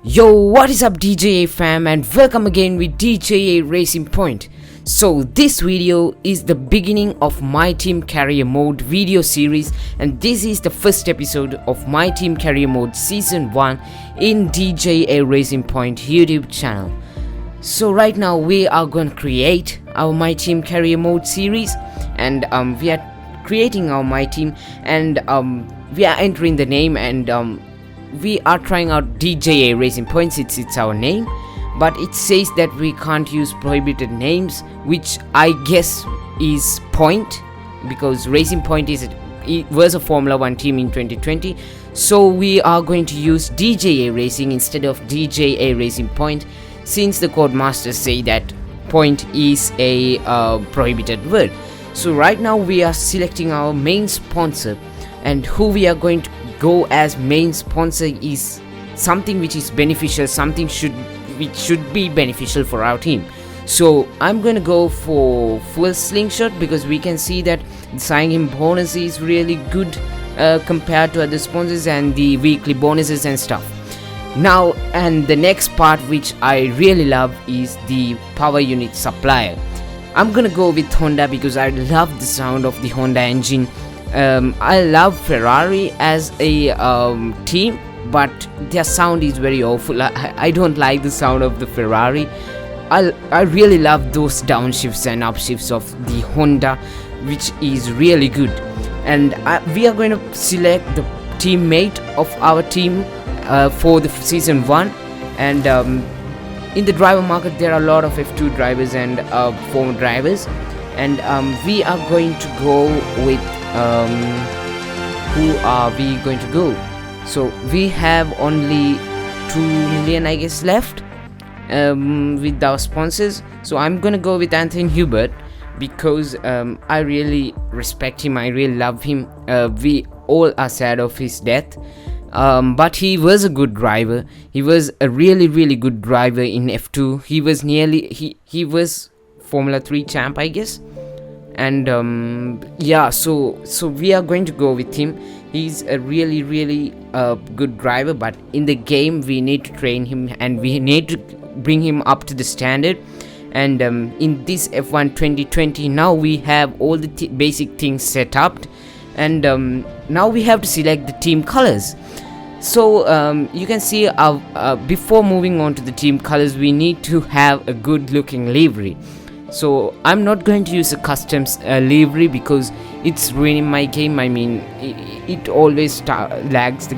Yo, what is up DJA fam, and welcome again with DJA Racing Point. So this video is the beginning of My Team Career Mode video series, and this is the first episode of My Team Career Mode Season 1 in DJA Racing Point YouTube channel. So right now we are going to create our My Team Career Mode series, and we are creating our My Team, and we are entering the name, and we are trying out DJA Racing Points. It's our name, but it says that we can't use prohibited names, which I guess is Point, because Racing Point it was a Formula 1 team in 2020. So we are going to use DJA Racing instead of DJA Racing Point, since the codemasters say that point is a prohibited word. So right now we are selecting our main sponsor, and who we are going to go as main sponsor is something which is beneficial, something which should be beneficial for our team. So I'm going to go for full slingshot, because we can see that the sign-in bonus is really good compared to other sponsors, and the weekly bonuses and stuff. Now, and the next part which I really love is the power unit supplier. I'm gonna go with Honda because I love the sound of the Honda engine. I love Ferrari as a team, but their sound is very awful. I don't like the sound of the Ferrari. I really love those downshifts and upshifts of the Honda, which is really good. And we are going to select the teammate of our team for the season 1. And in the driver market there are a lot of F2 drivers and former drivers, and we are going to go with who are we going to go? So we have only 2 million I guess left with our sponsors. So I'm gonna go with Anthony Hubert, because I really respect him, I really love him. We all are sad of his death, but he was a good driver. He was a really good driver in F2. He was he was Formula 3 champ I guess. And yeah, so we are going to go with him. He's a really good driver, but in the game we need to train him and we need to bring him up to the standard. And in this F1 2020 now we have all the basic things set up, and now we have to select the team colors. So you can see before moving on to the team colors, we need to have a good looking livery. So I'm not going to use a custom livery because it's ruining my game. I mean, it always lags the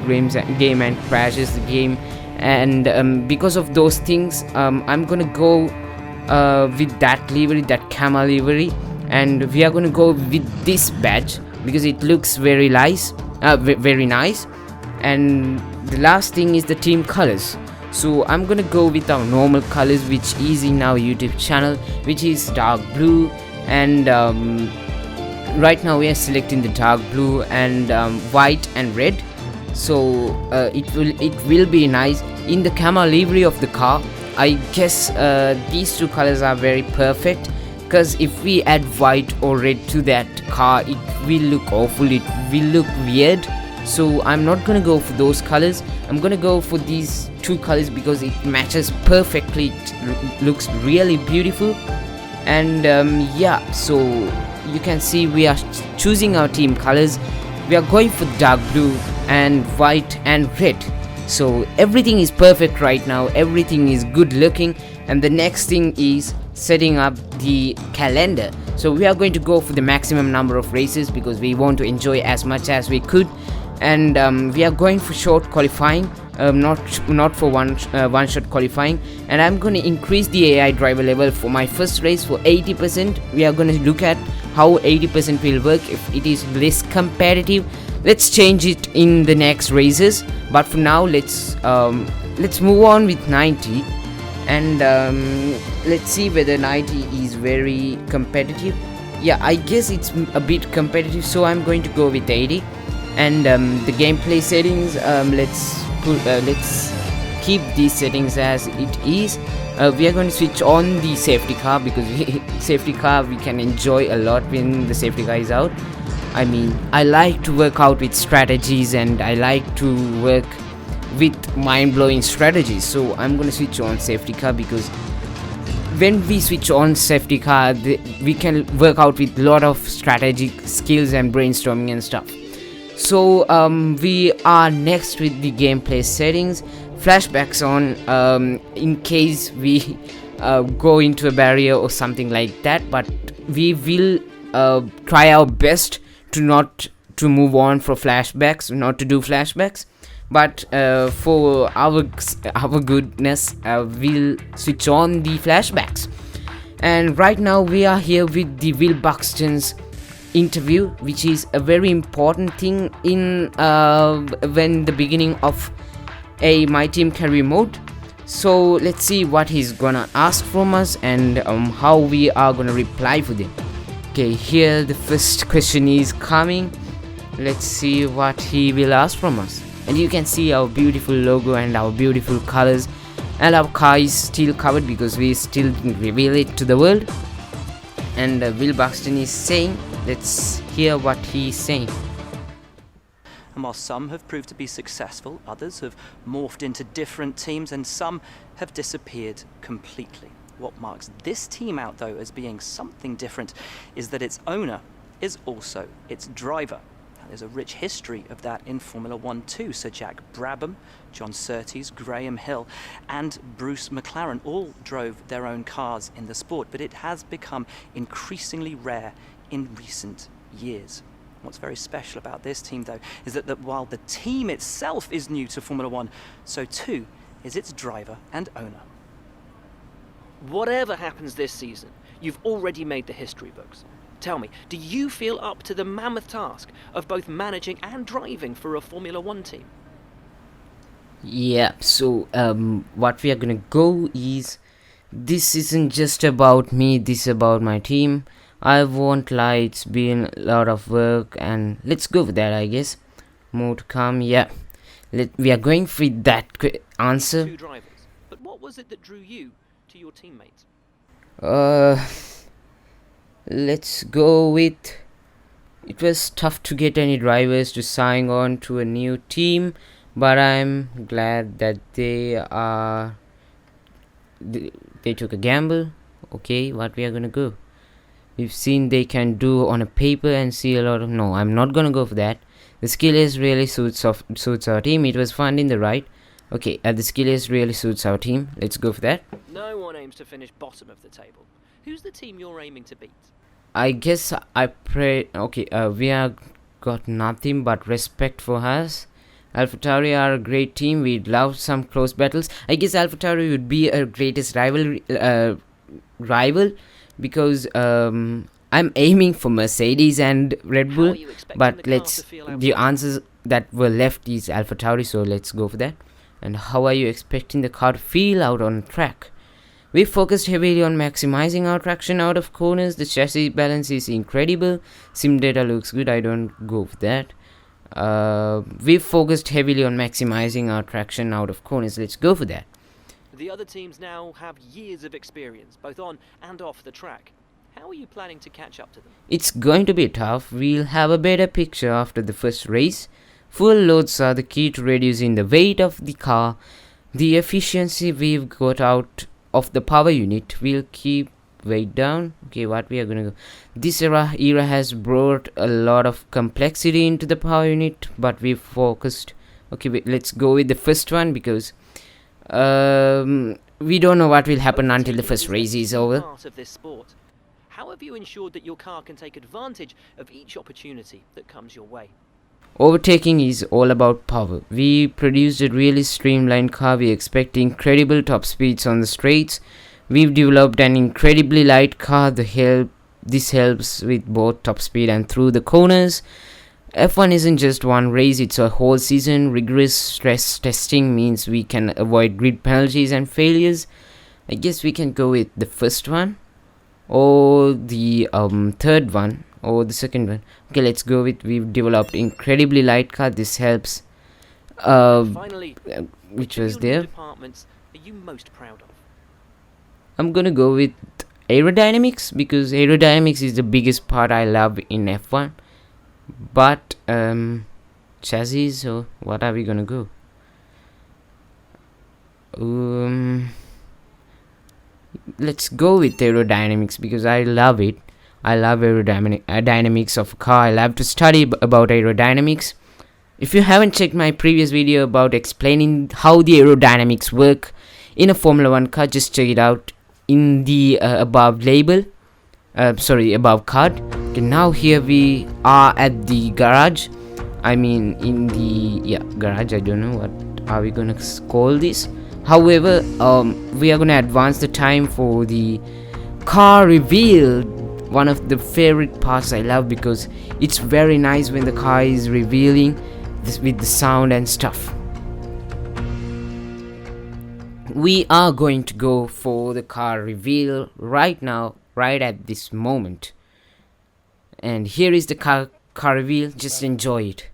game and crashes the game, and because of those things I'm gonna go with that livery, that camel livery, and we are gonna go with this badge because it looks very nice. And the last thing is the team colors. So I'm gonna go with our normal colors, which is in our YouTube channel, which is dark blue. And right now we are selecting the dark blue and white and red. So it will be nice in the camera livery of the car. I guess these two colors are very perfect, because if we add white or red to that car, it will look awful, it will look weird. So I'm not gonna go for those colors. I'm gonna go for these two colors because it matches perfectly. It looks really beautiful. And yeah, so you can see we are choosing our team colors. We are going for dark blue and white and red. So everything is perfect right now, everything is good looking. And the next thing is setting up the calendar. So we are going to go for the maximum number of races because we want to enjoy as much as we could. And we are going for short qualifying, not for one shot qualifying. And I'm going to increase the AI driver level for my first race for 80%. We are going to look at how 80% will work. If it is less competitive, let's change it in the next races, but for now let's move on with 90. And let's see whether 90 is very competitive. Yeah, I guess it's a bit competitive, so I'm going to go with 80. And the gameplay settings, let's keep these settings as it is. We are going to switch on the safety car, because safety car we can enjoy a lot when the safety car is out. I mean, I like to work out with strategies, and I like to work with mind-blowing strategies. So I'm gonna switch on safety car, because when we switch on safety car, we can work out with a lot of strategic skills and brainstorming and stuff. So we are next with the gameplay settings. Flashbacks on, in case we go into a barrier or something like that, but we will try our best to move on for flashbacks, not to do flashbacks. But for our goodness, we'll switch on the flashbacks. And right now we are here with the Will Buxton's interview, which is a very important thing in when the beginning of a My Team Career mode. So let's see what he's gonna ask from us and how we are gonna reply for them. Okay, here the first question is coming. Let's see what he will ask from us. And you can see our beautiful logo and our beautiful colors, and our car is still covered because we still didn't reveal it to the world. And Will Buxton is saying, let's hear what he's saying. And while some have proved to be successful, others have morphed into different teams, and some have disappeared completely. What marks this team out, though, as being something different is that its owner is also its driver. There's a rich history of that in Formula 1 too. Sir Jack Brabham, John Surtees, Graham Hill and Bruce McLaren all drove their own cars in the sport, but it has become increasingly rare in recent years. What's very special about this team, though, is that while the team itself is new to Formula 1, so too is its driver and owner. Whatever happens this season, you've already made the history books. Tell me, do you feel up to the mammoth task of both managing and driving for a Formula 1 team? Yeah, so what we are gonna go is, this isn't just about me, this is about my team. I won't lie, it's been a lot of work, and let's go with that, I guess. More to come. Yeah, we are going for that answer. Two drivers, but what was it that drew you to your teammates? Let's go with, it was tough to get any drivers to sign on to a new team, but I'm glad that they took a gamble. Okay, what we are gonna go, we've seen they can do on a paper and see a lot of, no, I'm not gonna go for that. The skill is really suits our team. It was fun in the ride. Okay, the skill is really suits our team. Let's go for that. No one aims to finish bottom of the table. Who's the team you're aiming to beat? I guess I pray. Okay, we are got nothing but respect for us. AlphaTauri are a great team. We'd love some close battles. I guess AlphaTauri would be our greatest rival, because I'm aiming for Mercedes and Red Bull. But the answers that were left is AlphaTauri, so let's go for that. And how are you expecting the car to feel out on track? We focused heavily on maximizing our traction out of corners. The chassis balance is incredible. Sim data looks good. I don't go for that. We focused heavily on maximizing our traction out of corners. Let's go for that. The other teams now have years of experience, both on and off the track. How are you planning to catch up to them? It's going to be tough. We'll have a better picture after the first race. Full loads are the key to reducing the weight of the car. The efficiency we've got out of the power unit will keep weight down. Okay, what we are gonna go, this era has brought a lot of complexity into the power unit, but we focused. Okay, let's go with the first one, because we don't know what will happen until the first race is over. Part of this sport. How have you ensured that your car can take advantage of each opportunity that comes your way? Overtaking is all about power. We produced a really streamlined car. We expect incredible top speeds on the straights. We've developed an incredibly light car. This helps with both top speed and through the corners. F1 isn't just one race, it's a whole season. Rigorous stress testing means we can avoid grid penalties and failures. I guess we can go with the first one, or the third one, or the second one. Okay, let's go with, we've developed incredibly light car. This helps. Finally, which was there. Departments are you most proud of? I'm gonna go with aerodynamics, because aerodynamics is the biggest part I love in F1. But chassis, so what are we gonna go? let's go with aerodynamics because I love it. I love dynamics of a car. I love to study about aerodynamics. If you haven't checked my previous video about explaining how the aerodynamics work in a Formula 1 car, just check it out in the above card. Okay, now here we are at the garage. I mean in the garage. I don't know what are we gonna call this. However, we are gonna advance the time for the car reveal. One of the favorite parts I love because it's very nice when the car is revealing this with the sound and stuff. We are going to go for the car reveal right now, right at this moment. And here is the car reveal. Just enjoy it.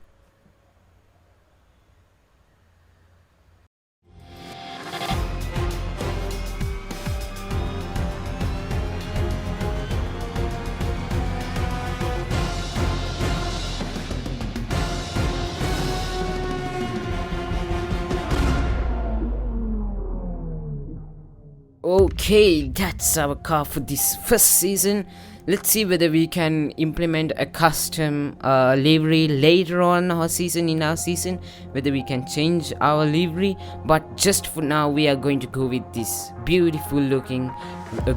Okay, that's our car for this first season. Let's see whether we can implement a custom livery later on in our season, whether we can change our livery. But just for now, we are going to go with this beautiful looking,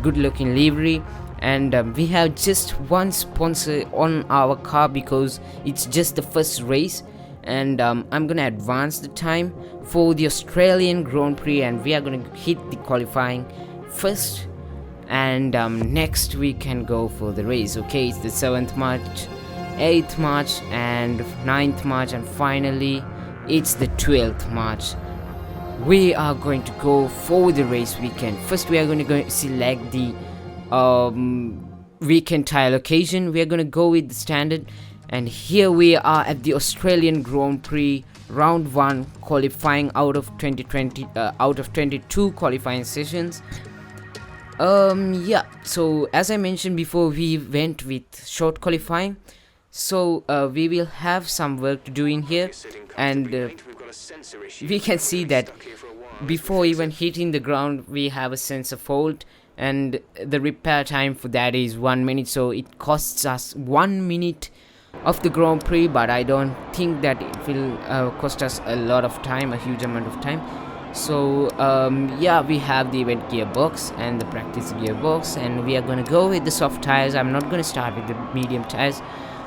good looking livery. And we have just one sponsor on our car because it's just the first race. And I'm gonna advance the time for the Australian Grand Prix, and we are gonna hit the qualifying first, and next we can go for the race. Okay, it's the 7th March, 8th March and 9th March, and finally it's the 12th March. We are going to go for the race weekend. First we are going to go select the weekend tire location. We are going to go with the standard. And here we are at the Australian Grand Prix round 1 qualifying out of 22 qualifying sessions. So as I mentioned before, we went with short qualifying, so we will have some work to do in here. And we can see that before even hitting the ground we have a sensor fault, and the repair time for that is 1 minute, so it costs us 1 minute of the Grand Prix. But I don't think that it will cost us a lot of time, a huge amount of time. So we have the event gearbox and the practice gearbox, and we are gonna go with the soft tires. I'm not gonna start with the medium tires.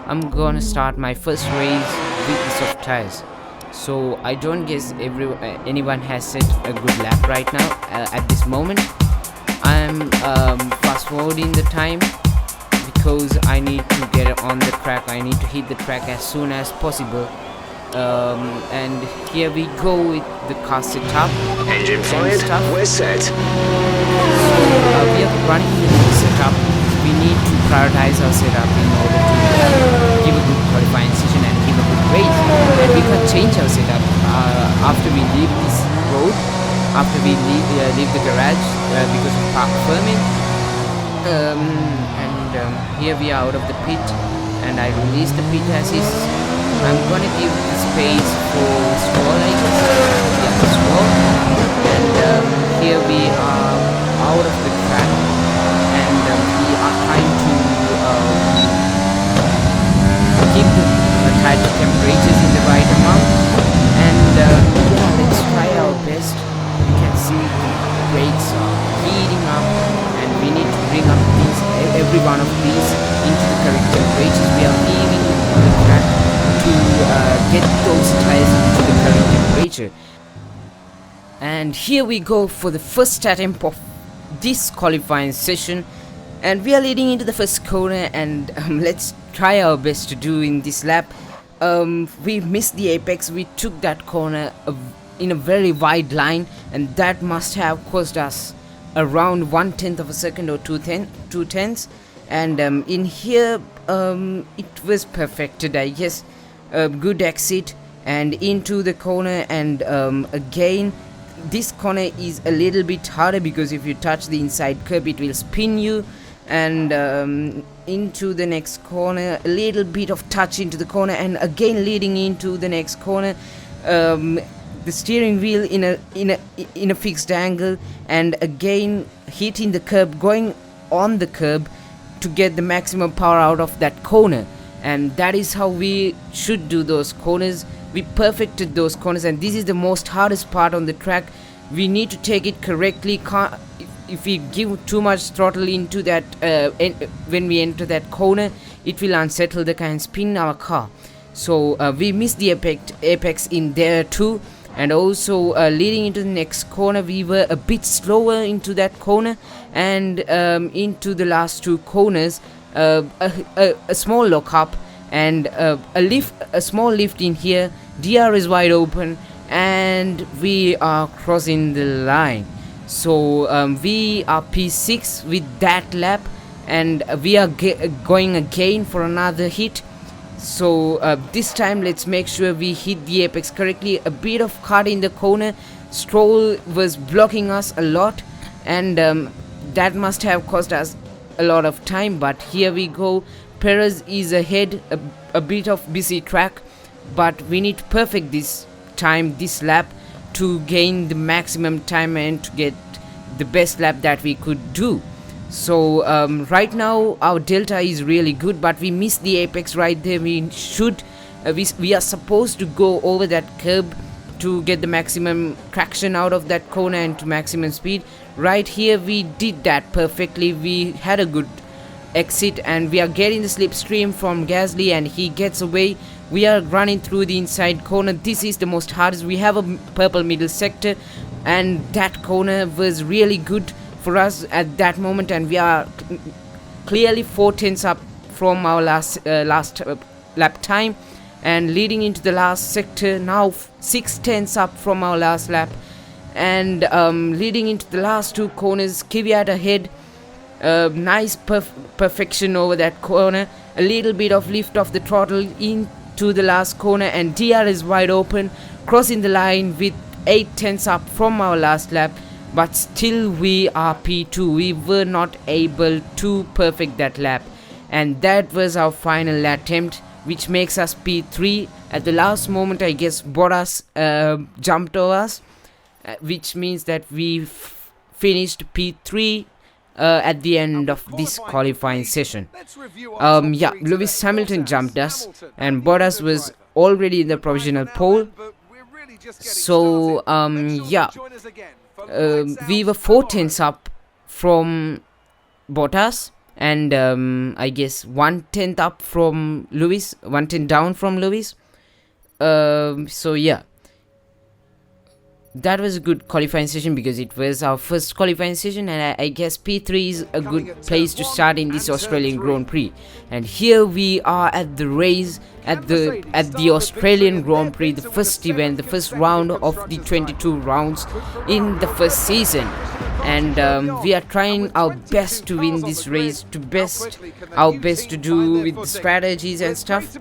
I'm gonna start my first race with the soft tires. So I don't guess anyone has set a good lap right now at this moment. I'm fast forwarding the time because I need to get on the track. I need to hit the track as soon as possible. And here we go with the car setup. Engine fired, we're set. So we are running the setup. We need to prioritize our setup in order to give a good qualifying session and give a good race. And we can change our setup after we leave this road, after we leave the garage because of park firming. Here we are out of the pit, and I release the pit assist. I'm gonna give the space for Stroll, I guess. Yeah, Stroll. And here we are out of the track, and we are trying to keep the tire temperatures in the right amount. And let's try our best. You can see the brakes are heating up, and we need to bring up every one of these into the correct temperatures. We are leaving the track to get those tires into the correct temperature. And here we go for the first attempt of this qualifying session, and we are leading into the first corner, and let's try our best to do in this lap. We missed the apex. We took that corner in a very wide line, and that must have cost us around 1/10 of a second or 2/10. And in here it was perfected, I guess. Good exit and into the corner, and again this corner is a little bit harder because if you touch the inside curb it will spin you. And into the next corner, a little bit of touch into the corner, and again leading into the next corner. the steering wheel in a fixed angle, and again hitting the curb, going on the curb to get the maximum power out of that corner. And that is how we should do those corners. We perfected those corners, and this is the most hardest part on the track. We need to take it correctly. If we give too much throttle into that when we enter that corner, it will unsettle the car and spin our car. So we missed the apex in there too. And also leading into the next corner, we were a bit slower into that corner, and into the last two corners, a small lock-up and a small lift in here. DR is wide open, and we are crossing the line. So we are P6 with that lap, and we are going again for another hit. So this time let's make sure we hit the apex correctly. A bit of cut in the corner. Stroll was blocking us a lot, and that must have cost us a lot of time, but here we go. Perez is ahead, a bit of busy track, but we need to perfect this time, this lap, to gain the maximum time and to get the best lap that we could do. So right now our delta is really good, but we missed the apex right there. We should we are supposed to go over that curb to get the maximum traction out of that corner and to maximum speed. Right here we did that perfectly. We had a good exit, and we are getting the slipstream from Gasly, and he gets away. We are running through the inside corner. This is the most hardest. We have a purple middle sector, and that corner was really good for us at that moment, and we are clearly 4 tenths up from our last lap time, and leading into the last sector now 6 tenths up from our last lap, and leading into the last two corners. Kvyat ahead, nice perfection over that corner, a little bit of lift of the throttle into the last corner, and DR is wide open, crossing the line with 8 tenths up from our last lap. But still we are P2. We were not able to perfect that lap, and that was our final attempt, which makes us P3. At the last moment, I guess Bottas jumped over us, which means that we finished P3 at the end of this qualifying session. Yeah, Lewis Hamilton jumped us, and Bottas was already in the provisional pole. So yeah, we were 4 tenths up from Bottas, and I guess 1 tenth up from Lewis, 1 tenth down from Lewis. So yeah, that was a good qualifying session because it was our first qualifying session, and I guess P3 is a good place to start in this Australian Grand Prix. And here we are at the race at the Australian Grand Prix, the first event, the first round of the 22 rounds in the first season. And we are trying our best to win this race, our best to do with the strategies and stuff.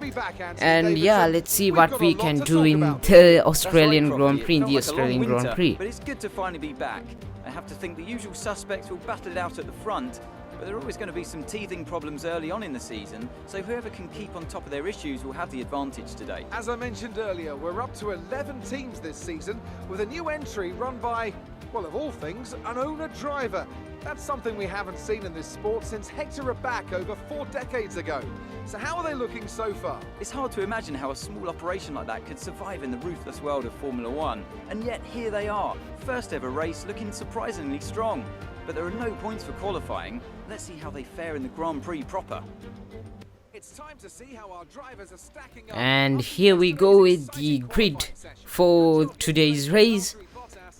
And yeah, let's see what we can do in the Australian Grand Prix, But it's good to finally be back. I have to think the usual suspects will battle it out at the front, but there are always going to be some teething problems early on in the season, so whoever can keep on top of their issues will have the advantage today. As I mentioned earlier, we're up to 11 teams this season, with a new entry run by, well, of all things, an owner-driver. That's something we haven't seen in this sport since Hector Raback over 4 decades ago. So how are they looking so far? It's hard to imagine how a small operation like that could survive in the ruthless world of Formula One. And yet here they are, first ever race, looking surprisingly strong. But there are no points for qualifying. Let's see how they fare in the Grand Prix proper. It's time to see how our drivers are stacking up. And here we go with the grid for today's race.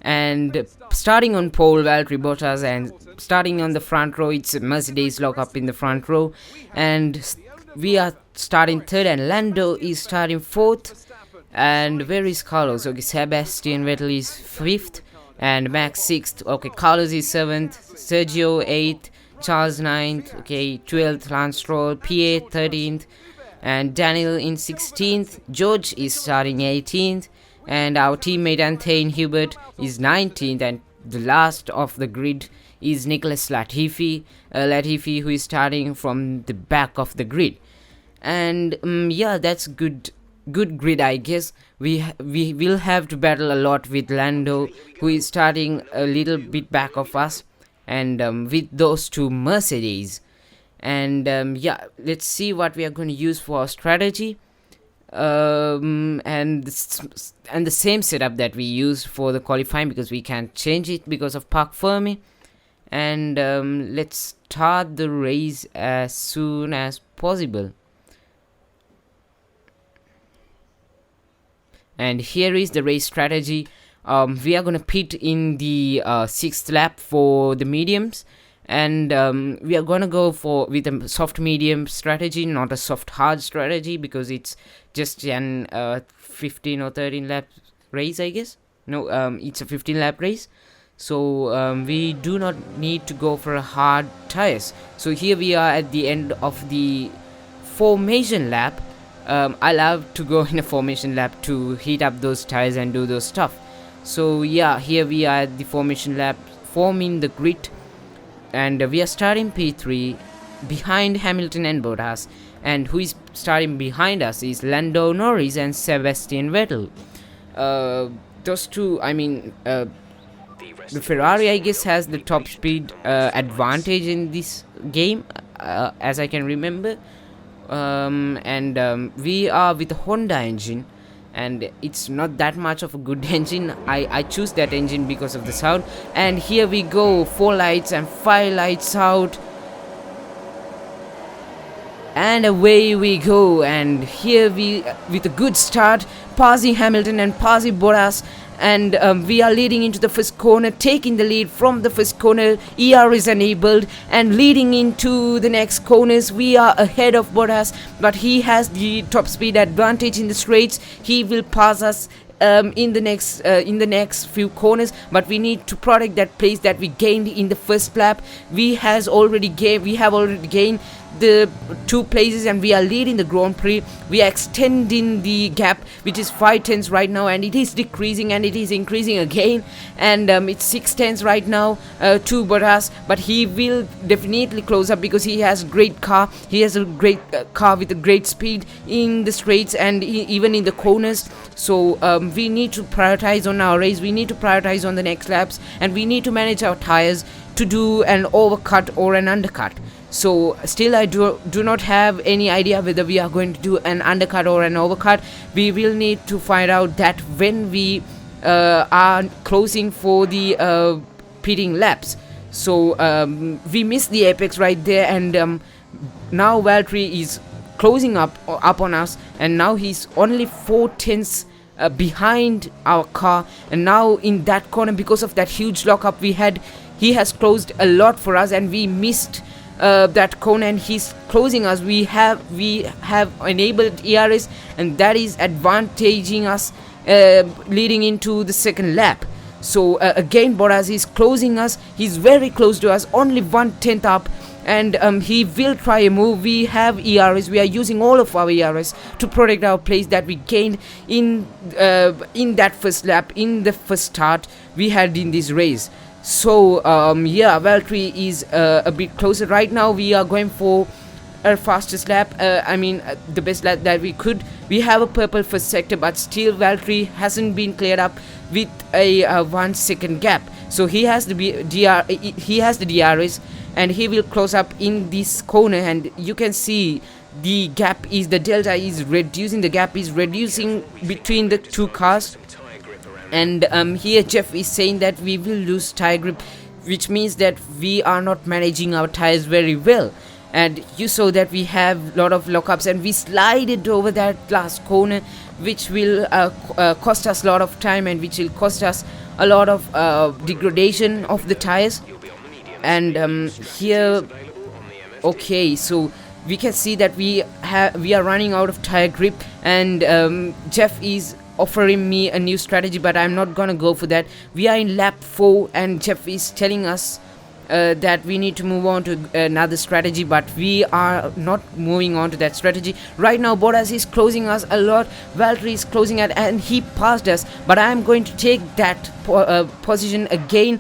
And starting on pole, Valtteri Bottas, and starting on the front row, it's a Mercedes lock-up in the front row. And we are starting third, and Lando is starting fourth. And where is Carlos? Okay, Sebastian Vettel is fifth, and Max sixth. Okay, Carlos is seventh, Sergio eighth, Charles ninth. Okay, 12th, Lance Stroll, PA 13th, and Daniel in 16th. George is starting 18th. And our teammate Anthony Hubert is 19th, and the last of the grid is Nicholas Latifi, who is starting from the back of the grid. And yeah, that's good good grid, I guess. We will have to battle a lot with Lando, who is starting a little bit back of us, and with those two Mercedes. And yeah, let's see what we are going to use for our strategy. And the same setup that we used for the qualifying, because we can't change it because of Park Fermi. And let's start the race as soon as possible. And here is the race strategy. We are gonna pit in the 6th lap for the mediums, and we are gonna go with a soft medium strategy, not a soft hard strategy, because it's just an 15 or 13 lap race, I guess. No, it's a 15 lap race, so we do not need to go for a hard tires. So here we are at the end of the formation lap. I love to go in a formation lap to heat up those tires and do those stuff. So yeah, here we are at the formation lap, forming the grid, and we are starting P3 behind Hamilton and Bottas. And who is starting behind us is Lando Norris and Sebastian Vettel. Those two, I mean, the Ferrari, I guess, has the top speed advantage in this game, as I can remember. We are with a Honda engine, and it's not that much of a good engine. I choose that engine because of the sound. And here we go, 4 lights and 5 lights out, and away we go. And here we, with a good start, passing Hamilton and passing Bottas, and we are leading into the first corner, taking the lead from the first corner. ER is enabled, and leading into the next corners, we are ahead of Bottas, but he has the top speed advantage in the straights. He will pass us in the next few corners, but we need to protect that place that we gained in the first lap. We have already gained the 2 places, and we are leading the Grand Prix. We are extending the gap, which is 5 tenths right now, and it is decreasing, and it is increasing again, and it's 6 tenths right now to Bottas, but he will definitely close up because he has a great car. He has a great car with a great speed in the straights and even in the corners. So we need to prioritize on our race, we need to prioritize on the next laps, and we need to manage our tires to do an overcut or an undercut. So still I do not have any idea whether we are going to do an undercut or an overcut. We will need to find out that when we are closing for the pitting laps. So we missed the apex right there, and now Valtteri is closing up on us, and now he's only 4 tenths behind our car. And now in that corner, because of that huge lockup we had, he has closed a lot for us, and we missed that corner, and he's closing us. We have enabled ERS, and that is advantaging us leading into the second lap. So again, Bottas is closing us. He's very close to us, only 1 tenth up, and he will try a move. We have ERS. We are using all of our ERS to protect our place that we gained in that first lap, in the first start we had in this race. So yeah, Valtteri is a bit closer right now. We are going for our fastest lap, the best lap that we could. We have a purple first sector, but still Valtteri hasn't been cleared up with a 1 second gap. So he has the DRS, and he will close up in this corner, and you can see the delta is reducing, the gap is reducing between the 2 cars. And here Jeff is saying that we will lose tire grip, which means that we are not managing our tires very well. And you saw that we have a lot of lockups, and we slided over that last corner, which will cost us a lot of time, and which will cost us a lot of degradation of the tires. And here, okay, so we can see that we are running out of tire grip, and Jeff is offering me a new strategy, but I'm not gonna go for that. We are in lap 4, and Jeff is telling us that we need to move on to another strategy, but we are not moving on to that strategy right now. Bottas is closing us a lot. Valtteri is closing it, and he passed us, but I'm going to take that position again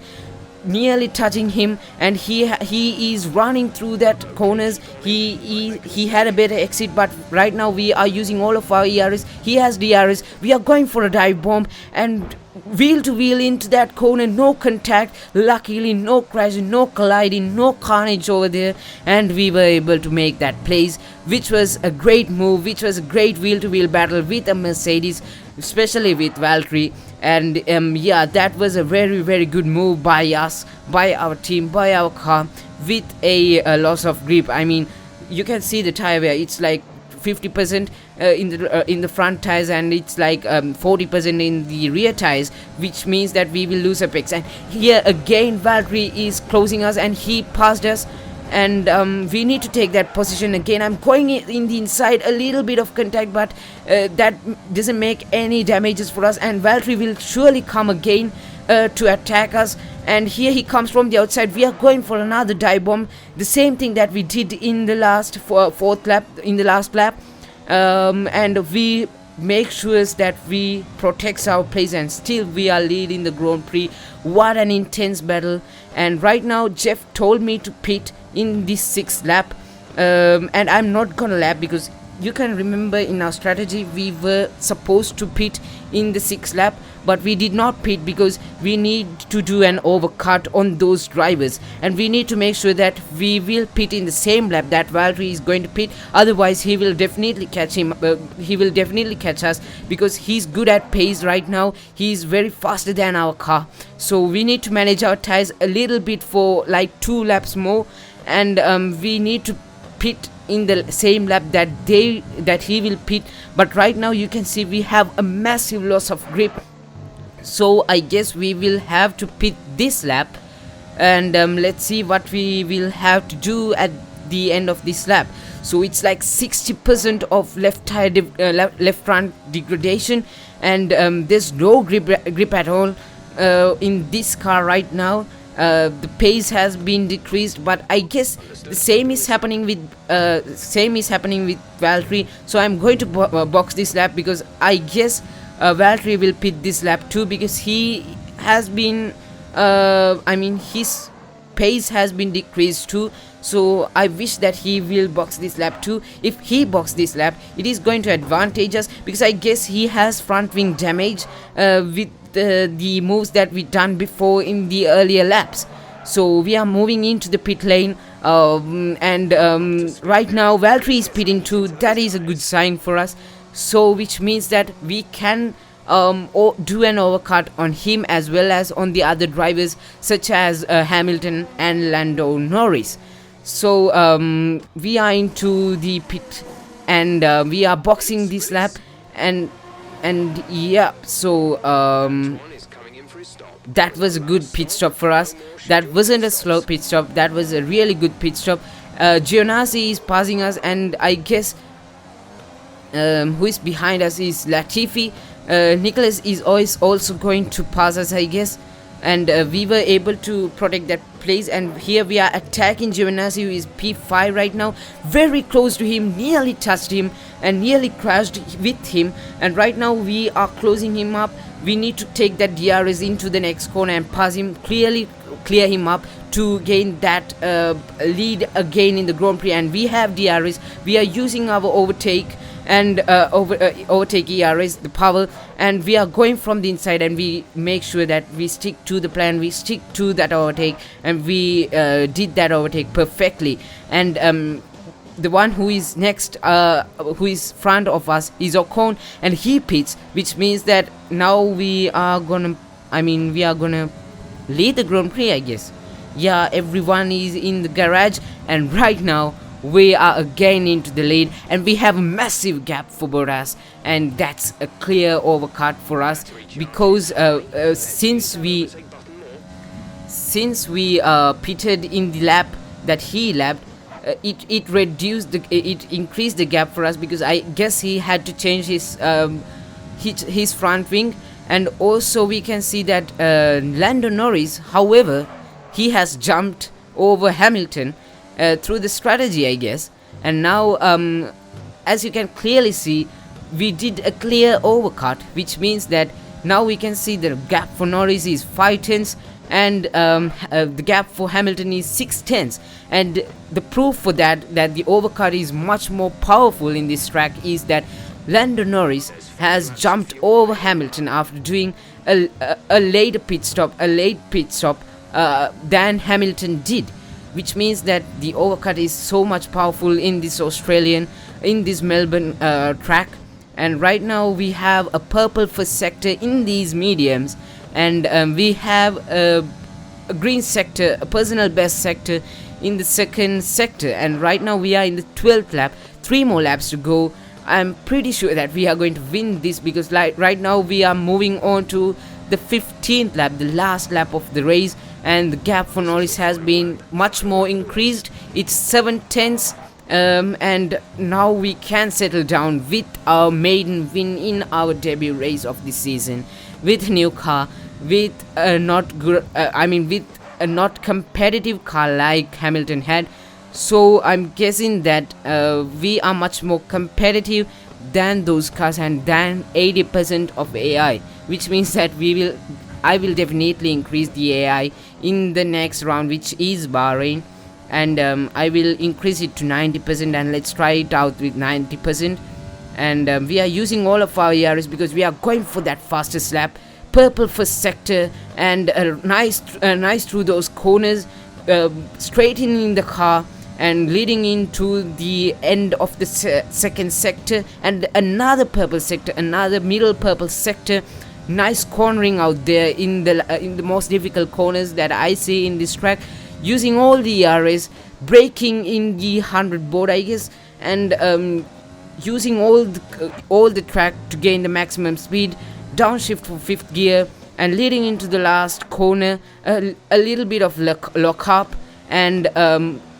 nearly touching him, and he is running through that corners. He had a better exit, but right now we are using all of our ERS. He has DRS. We are going for a dive bomb and wheel to wheel into that corner. No contact, luckily no crashing, no colliding, no carnage over there, and we were able to make that place, which was a great move, which was a great wheel to wheel battle with a Mercedes, especially with Valtteri. And yeah, that was a very, very good move by us, by our team, by our car, with a loss of grip. I mean, you can see the tire wear, it's like 50% in the front tires, and it's like 40% in the rear tires, which means that we will lose apex. And here again Valtteri is closing us, and he passed us, and we need to take that position again. I'm going in the inside, a little bit of contact, but that doesn't make any damages for us, and Valtteri will surely come again to attack us. And here he comes from the outside. We are going for another dive bomb, the same thing that we did in the last fourth lap, in the last lap, and we make sure that we protect our place, and still we are leading the Grand Prix. What an intense battle. And right now Jeff told me to pit in this 6th lap, and I'm not gonna lap, because you can remember in our strategy we were supposed to pit in the 6th lap, but we did not pit because we need to do an overcut on those drivers, and we need to make sure that we will pit in the same lap that Valtteri is going to pit. Otherwise he will definitely catch him, he will definitely catch us, because he's good at pace right now. He's very faster than our car, so we need to manage our tires a little bit for like 2 laps more, and we need to pit in the same lap that he will pit. But right now you can see we have a massive loss of grip, so I guess we will have to pit this lap, and let's see what we will have to do at the end of this lap. So it's like 60% of left tire left front degradation, and there's no grip at all in this car right now. The pace has been decreased, but I guess the same is happening with Valtteri. So I'm going to box this lap, because I guess Valtteri will pit this lap too, because he has been his pace has been decreased too. So I wish that he will box this lap too. If he box this lap, it is going to advantage us, because I guess he has front wing damage with the moves that we done before in the earlier laps. So we are moving into the pit lane, and right now Valtteri is pitting too. That is a good sign for us, so which means that we can do an overcut on him as well as on the other drivers, such as Hamilton and Lando Norris. So we are into the pit, and we are boxing this lap, and yeah, so that was a good pit stop for us. That wasn't a slow pit stop, that was a really good pit stop. Giovinazzi is passing us, and I guess who is behind us is Latifi. Nicholas is always also going to pass us, I guess, and we were able to protect that place. And here we are attacking Giovinazzi, who is P5 right now, very close to him, nearly touched him and nearly crashed with him. And right now we are closing him up. We need to take that DRS into the next corner and pass him, clear him up to gain that lead again in the Grand Prix. And we have DRS, we are using our overtake and overtake ERS, the power, and we are going from the inside, and we make sure that we stick to the plan, we stick to that overtake, and we did that overtake perfectly. And the one who is next, who is front of us, is Ocon, and he pits, which means that now we are gonna lead the Grand Prix, I guess. Yeah, everyone is in the garage, and right now we are again into the lead, and we have a massive gap for Bottas, and that's a clear overcut for us, because since we pitted in the lap that he lapped, it increased the gap for us, because I guess he had to change his front wing. And also we can see that Lando Norris, however, he has jumped over Hamilton through the strategy, I guess. And now as you can clearly see, we did a clear overcut, which means that now we can see the gap for Norris is 5 tenths, and the gap for Hamilton is 6 tenths. And the proof for that the overcut is much more powerful in this track is that Lando Norris has jumped over Hamilton after doing a late pit stop than Hamilton did, which means that the overcut is so much powerful in this Melbourne track. And right now we have a purple first sector in these mediums, and we have a green sector, a personal best sector in the second sector, and right now we are in the 12th lap, 3 more laps to go. I'm pretty sure that we are going to win this, because right now we are moving on to the 15th lap, the last lap of the race, and the gap for Norris has been much more increased. It's 7 tenths, and now we can settle down with our maiden win in our debut race of this season, with a new car, with a not competitive car like Hamilton had. So I'm guessing that we are much more competitive than those cars and than 80% of AI, which means that I will definitely increase the AI in the next round, which is Bahrain, and I will increase it to 90%, and let's try it out with 90%. And we are using all of our ERS because we are going for that fastest lap, purple first sector, and nice through those corners, straightening the car and leading into the end of the second sector, and another purple sector, another middle purple sector. Nice cornering out there in the most difficult corners that I see in this track, using all the ERS, braking in the 100 board, I guess, and using all the track to gain the maximum speed, downshift for 5th gear, and leading into the last corner, a little bit of lock up, and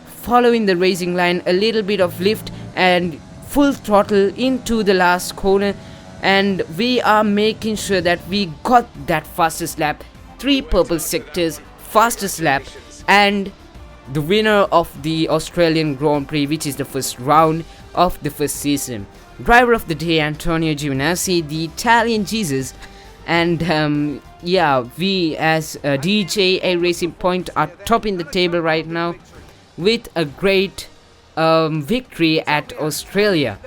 following the racing line, a little bit of lift, and full throttle into the last corner. And we are making sure that we got that fastest lap, 3 purple sectors, fastest lap, and the winner of the Australian Grand Prix, which is the first round of the first season. Driver of the day, Antonio Giovinazzi, the Italian Jesus. And we as DJA Racing Point are topping the table right now with a great victory at Australia.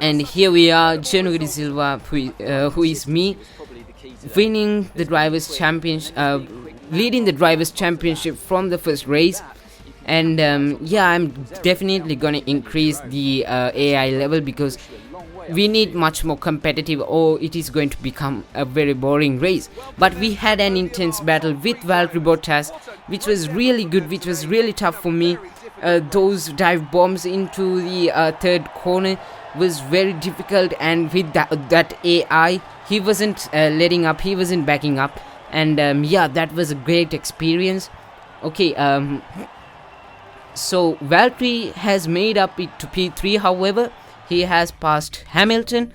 And here we are, Jenuka Silva, who is me, winning the drivers' championship, leading the drivers' championship from the first race. And I'm definitely gonna increase the AI level, because we need much more competitive, or it is going to become a very boring race. But we had an intense battle with Valtteri Bottas, which was really good, which was really tough for me. Those dive bombs into the 3rd corner was very difficult, and with that AI, he wasn't letting up, he wasn't backing up, and that was a great experience. Okay, so Valtteri has made up it to P3, however, he has passed Hamilton.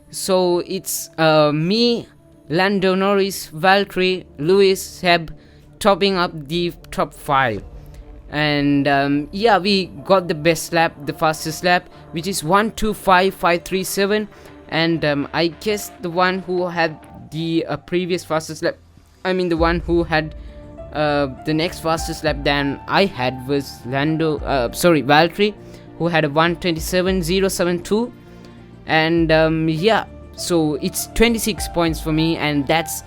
So it's me, Lando Norris, Valtteri, Lewis, Seb topping up the top 5. And we got the best lap, the fastest lap, which is 1:25.537. And I guess the one who had the previous fastest lap, the one who had the next fastest lap than I had was Valtteri, who had a 1:27.072. And so it's 26 points for me, and that's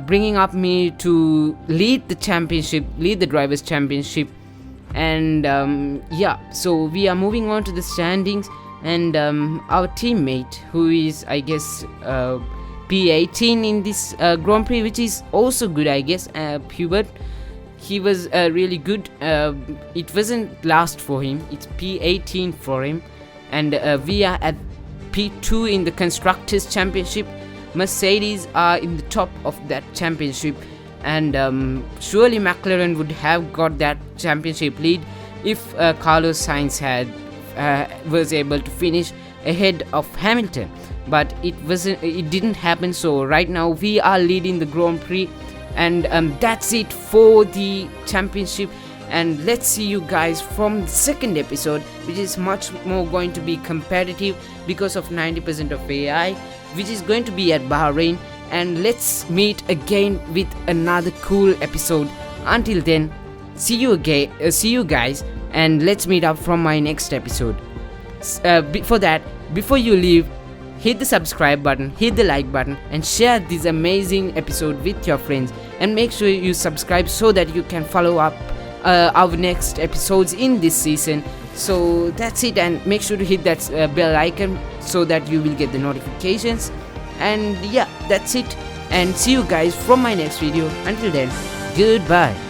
bringing up me to lead the drivers' championship. And so we are moving on to the standings, and our teammate, who is, I guess, P18 in this Grand Prix, which is also good, I guess, Hubert, he was really good. It wasn't last for him, it's P18 for him. And we are at P2 in the Constructors' Championship. Mercedes are in the top of that championship, and surely McLaren would have got that championship lead if Carlos Sainz was able to finish ahead of Hamilton, but it didn't happen. So right now we are leading the Grand Prix, and that's it for the championship. And let's see you guys from the second episode, which is much more going to be competitive because of 90% of AI, which is going to be at Bahrain. and let's meet again with another cool episode. Until then, see you guys, and let's meet up from my next episode. Before you leave, hit the subscribe button, hit the like button, and share this amazing episode with your friends, and make sure you subscribe so that you can follow up our next episodes in this season. So that's it, and make sure to hit that bell icon so that you will get the notifications. And yeah, that's it, and see you guys from my next video. Until then, goodbye.